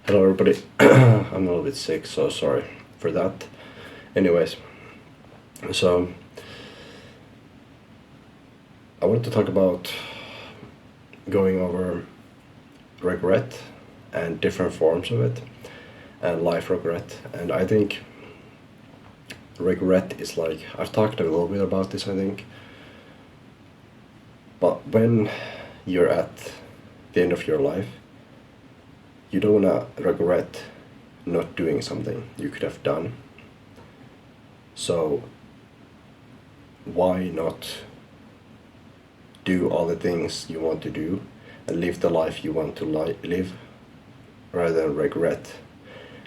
Hello everybody. I'm a little bit sick, so sorry for that. Anyways, so I wanted to talk about going over regret and different forms of it and life regret. And I think regret is like, I've talked a little bit about this, I think, but when you're at the end of your life, you don't wanna regret not doing something you could have done. So why not do all the things you want to do and live the life you want to live rather than regret?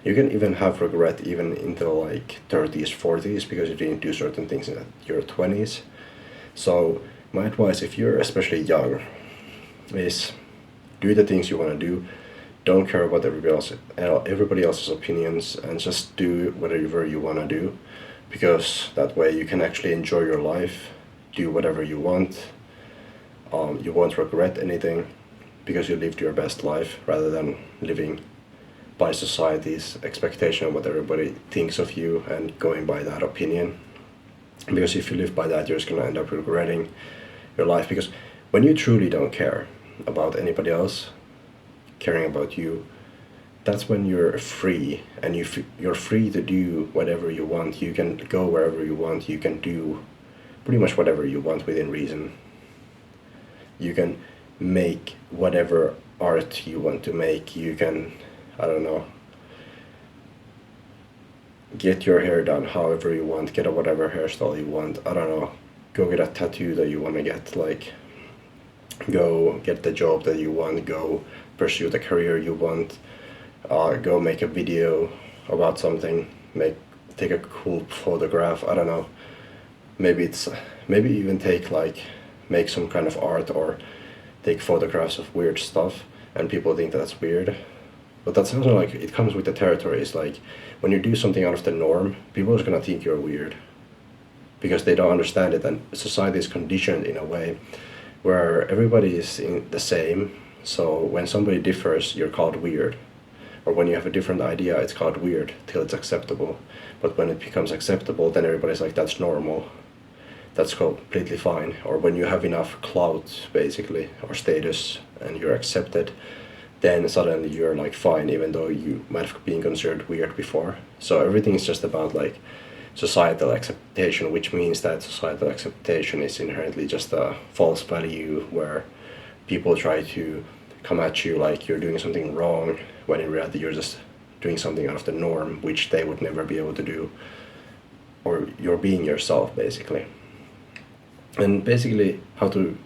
You can even have regret even in the like 30s, 40s because you didn't do certain things in your 20s. So my advice, if you're especially young, is do the things you want to do. Don't care about everybody else's opinions, and just do whatever you want to do, because that way you can actually enjoy your life, do whatever you want. You won't regret anything because you lived your best life rather than living by society's expectation of what everybody thinks of you and going by that opinion. Because if you live by that, you're just gonna end up regretting your life, because when you truly don't care about anybody else caring about you, that's when you're free, and you're free to do whatever you want. You can go wherever you want. You can do pretty much whatever you want within reason. You can make whatever art you want to make. You can, I don't know, get your hair done however you want, get a whatever hairstyle you want, I don't know, go get a tattoo that you want to get, like, go get the job that you want, go pursue the career you want, go make a video about something, take a cool photograph, I don't know, maybe even make some kind of art or take photographs of weird stuff, and people think that's weird. But that's also like, it comes with the territory. It's like, when you do something out of the norm, people are gonna think you're weird because they don't understand it, and society is conditioned in a way where everybody is the same. So when somebody differs, you're called weird. Or when you have a different idea, it's called weird till it's acceptable. But when it becomes acceptable, then everybody's like, that's normal. That's completely fine. Or when you have enough clout, basically, or status, and you're accepted, then suddenly you're like fine, even though you might have been considered weird before. So everything is just about like societal acceptation, which means that societal acceptation is inherently just a false value where people try to come at you like you're doing something wrong, when in reality you're just doing something out of the norm, which they would never be able to do. Or you're being yourself, basically. And basically, how to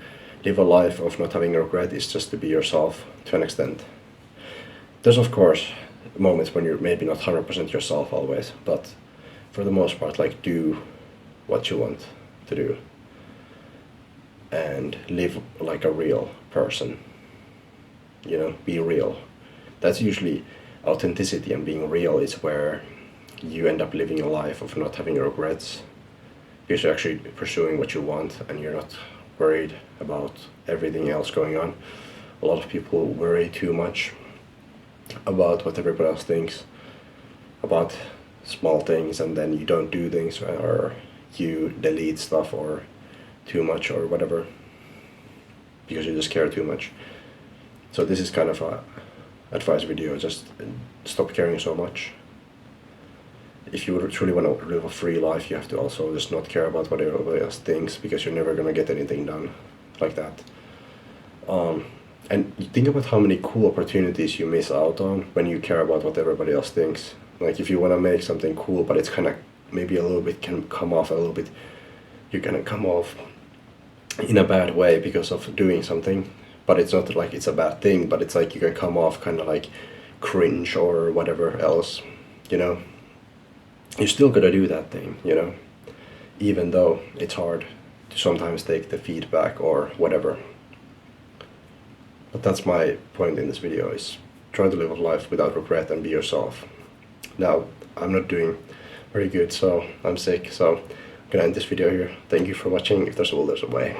live a life of not having regret is just to be yourself to an extent. There's of course moments when you're maybe not 100% yourself always, but for the most part, like, do what you want to do and live like a real person, you know, be real. That's usually authenticity, and being real is where you end up living a life of not having regrets, because you're actually pursuing what you want and you're not worried about everything else going on. A lot of people worry too much about what everybody else thinks about small things, and then you don't do things, or you delete stuff or too much or whatever because you just care too much. So this is kind of a advice video, just stop caring so much. If you truly want to live a free life, you have to also just not care about what everybody else thinks, because you're never gonna get anything done like that. And you think about how many cool opportunities you miss out on when you care about what everybody else thinks. Like, if you want to make something cool, but it's kind of maybe a little bit can come off a little bit, you're gonna come off in a bad way because of doing something. But it's not like it's a bad thing, but it's like you can come off kind of like cringe or whatever else, you know. You still gotta do that thing, you know, even though it's hard to sometimes take the feedback or whatever. But that's my point in this video, is try to live a life without regret and be yourself. Now, I'm not doing very good, so I'm sick, so I'm gonna end this video here. Thank you for watching. If there's a will, there's a way.